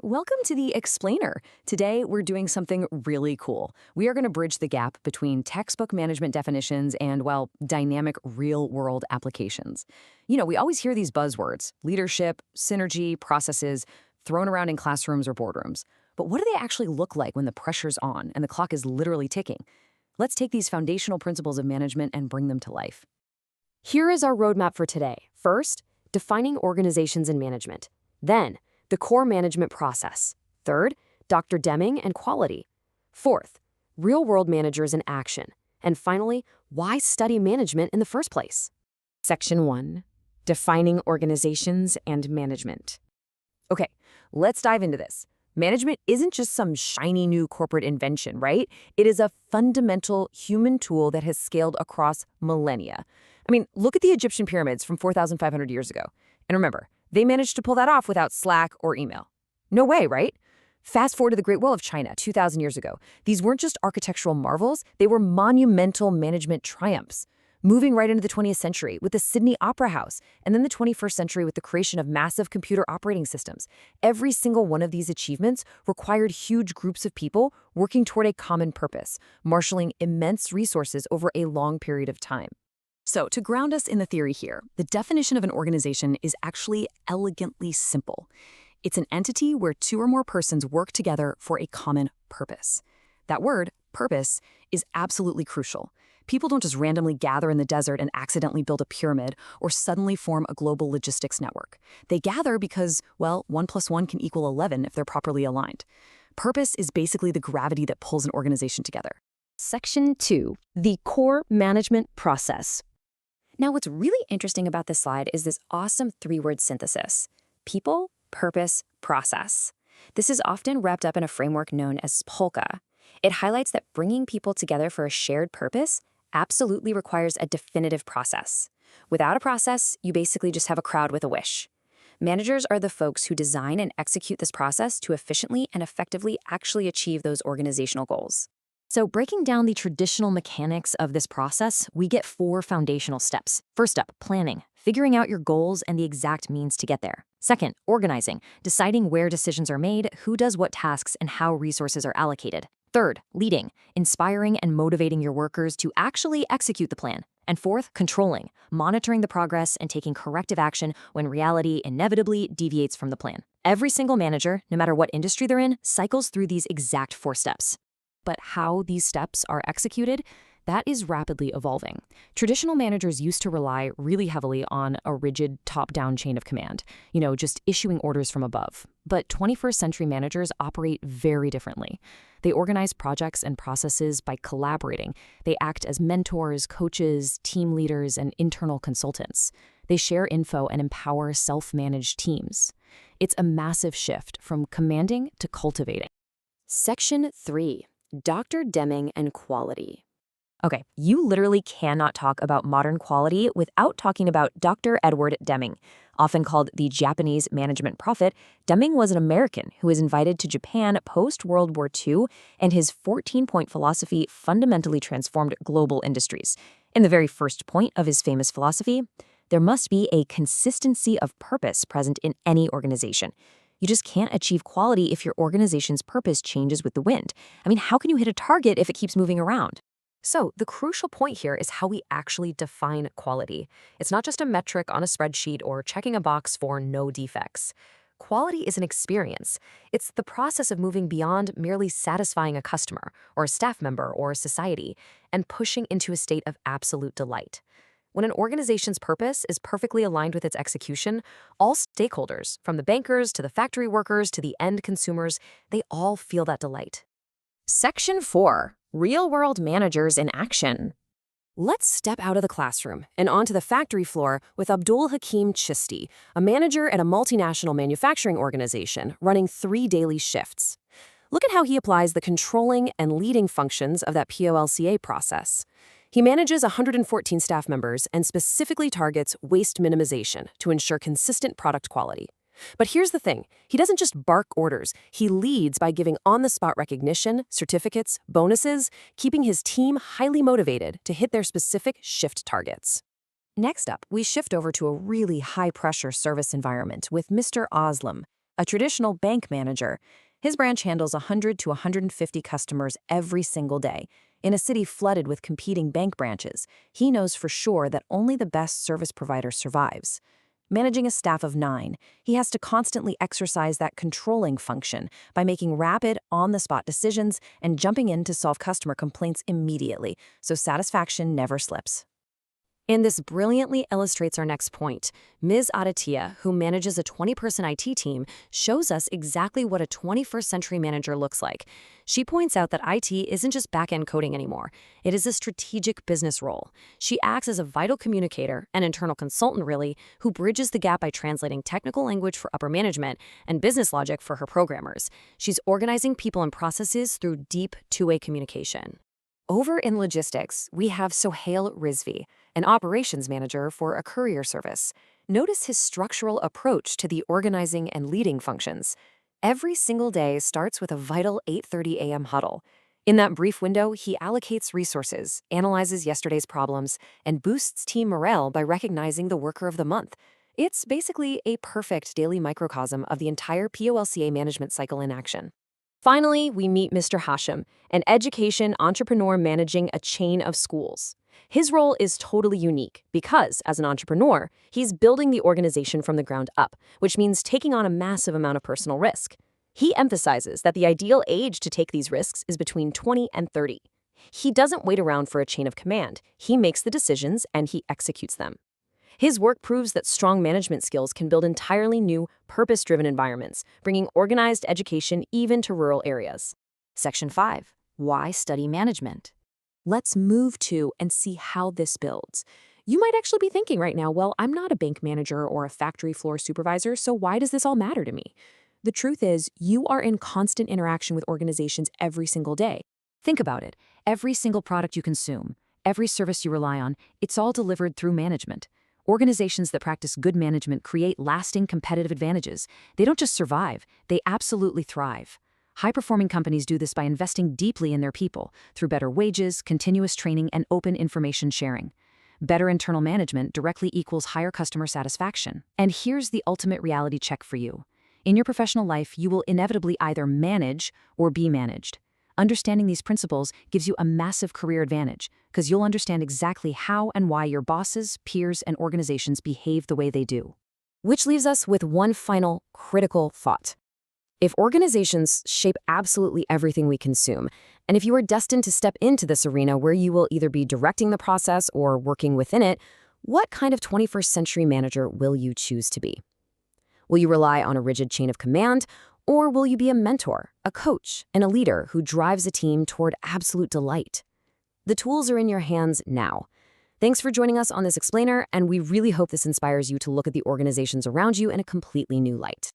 welcome to the Explainer. Today, we're doing something really cool. We are going to bridge the gap between textbook management definitions and, well, dynamic real-world applications. We always hear these buzzwords, leadership, synergy, processes, thrown around in classrooms or boardrooms. But what do they actually look like when the pressure's on and the clock is literally ticking? Let's take these foundational principles of management and bring them to life. Here is our roadmap for today. First, defining organizations and management. Then, the core management process. Third, Dr. Deming and quality. Fourth, real-world managers in action. And finally, why study management in the first place? Section 1. Defining organizations and management. Okay, let's dive into this. Management isn't just some shiny new corporate invention, right? It is a fundamental human tool that has scaled across millennia. I mean, look at the Egyptian pyramids from 4,500 years ago. And remember, they managed to pull that off without Slack or email. No way, right? Fast forward to the Great Wall of China 2,000 years ago. These weren't just architectural marvels, they were monumental management triumphs. Moving right into the 20th century with the Sydney Opera House, and then the 21st century with the creation of massive computer operating systems. Every single one of these achievements required huge groups of people working toward a common purpose, marshaling immense resources over a long period of time. So, to ground us in the theory here, the definition of an organization is actually elegantly simple. It's an entity where two or more persons work together for a common purpose. That word, purpose, is absolutely crucial. People don't just randomly gather in the desert and accidentally build a pyramid or suddenly form a global logistics network. They gather because, well, 1 + 1 can equal 11 if they're properly aligned. Purpose is basically the gravity that pulls an organization together. Section 2. The core management process. Now, what's really interesting about this slide is this awesome three-word synthesis: people, purpose, process. This is often wrapped up in a framework known as POLCA. It highlights that bringing people together for a shared purpose absolutely requires a definitive process. Without a process, you basically just have a crowd with a wish. Managers are the folks who design and execute this process to efficiently and effectively actually achieve those organizational goals. So, breaking down the traditional mechanics of this process, we get 4 foundational steps. First up, planning, figuring out your goals and the exact means to get there. Second, organizing, deciding where decisions are made, who does what tasks, and how resources are allocated. Third, leading, inspiring and motivating your workers to actually execute the plan. And fourth, controlling, monitoring the progress and taking corrective action when reality inevitably deviates from the plan. Every single manager, no matter what industry they're in, cycles through these exact 4 steps. But how these steps are executed, that is rapidly evolving. Traditional managers used to rely really heavily on a rigid top-down chain of command, just issuing orders from above. But 21st century managers operate very differently. They organize projects and processes by collaborating. They act as mentors, coaches, team leaders, and internal consultants. They share info and empower self-managed teams. It's a massive shift from commanding to cultivating. Section 3. Dr. Deming and quality. Okay, you literally cannot talk about modern quality without talking about Dr. Edward Deming. Often called the Japanese management prophet, Deming was an American who was invited to Japan post-World War II, and his 14-point philosophy fundamentally transformed global industries. In the very first point of his famous philosophy, there must be a consistency of purpose present in any organization. You just can't achieve quality if your organization's purpose changes with the wind. I mean, how can you hit a target if it keeps moving around? So, the crucial point here is how we actually define quality. It's not just a metric on a spreadsheet or checking a box for no defects. Quality is an experience. It's the process of moving beyond merely satisfying a customer or a staff member or a society and pushing into a state of absolute delight. When an organization's purpose is perfectly aligned with its execution, all stakeholders, from the bankers to the factory workers to the end consumers, they all feel that delight. Section 4. Real-world managers in action. Let's step out of the classroom and onto the factory floor with Abdul Hakim Chisti, a manager at a multinational manufacturing organization running 3 daily shifts. Look at how he applies the controlling and leading functions of that POLCA process. He manages 114 staff members and specifically targets waste minimization to ensure consistent product quality. But here's the thing, he doesn't just bark orders, he leads by giving on-the-spot recognition, certificates, bonuses, keeping his team highly motivated to hit their specific shift targets. Next up, we shift over to a really high-pressure service environment with Mr. Oslam, A traditional bank manager, his branch handles 100 to 150 customers every single day. In a city flooded with competing bank branches, he knows for sure that only the best service provider survives. Managing a staff of 9, he has to constantly exercise that controlling function by making rapid, on-the-spot decisions and jumping in to solve customer complaints immediately, so satisfaction never slips. And this brilliantly illustrates our next point. Ms. Aditya, who manages a 20-person IT team, shows us exactly what a 21st century manager looks like. She points out that IT isn't just back-end coding anymore. It is a strategic business role. She acts as a vital communicator, an internal consultant really, who bridges the gap by translating technical language for upper management and business logic for her programmers. She's organizing people and processes through deep two-way communication. Over in logistics, we have Sohail Rizvi, an operations manager for a courier service. Notice his structural approach to the organizing and leading functions. Every single day starts with a vital 8:30 a.m. huddle. In that brief window, he allocates resources, analyzes yesterday's problems, and boosts team morale by recognizing the worker of the month. It's basically a perfect daily microcosm of the entire POLCA management cycle in action. Finally, we meet Mr. Hashim, an education entrepreneur managing a chain of schools. His role is totally unique because, as an entrepreneur, he's building the organization from the ground up, which means taking on a massive amount of personal risk. He emphasizes that the ideal age to take these risks is between 20 and 30. He doesn't wait around for a chain of command. He makes the decisions and he executes them. His work proves that strong management skills can build entirely new, purpose-driven environments, bringing organized education even to rural areas. Section 5. Why study management? Let's move to and see how this builds. You might actually be thinking right now, well, I'm not a bank manager or a factory floor supervisor, so why does this all matter to me? The truth is, you are in constant interaction with organizations every single day. Think about it. Every single product you consume, every service you rely on, it's all delivered through management. Organizations that practice good management create lasting competitive advantages. They don't just survive, they absolutely thrive. High-performing companies do this by investing deeply in their people through better wages, continuous training, and open information sharing. Better internal management directly equals higher customer satisfaction. And here's the ultimate reality check for you. In your professional life, you will inevitably either manage or be managed. Understanding these principles gives you a massive career advantage because you'll understand exactly how and why your bosses, peers, and organizations behave the way they do. Which leaves us with one final critical thought. If organizations shape absolutely everything we consume, and if you are destined to step into this arena where you will either be directing the process or working within it, what kind of 21st century manager will you choose to be? Will you rely on a rigid chain of command, or will you be a mentor, a coach, and a leader who drives a team toward absolute delight? The tools are in your hands now. Thanks for joining us on this explainer, and we really hope this inspires you to look at the organizations around you in a completely new light.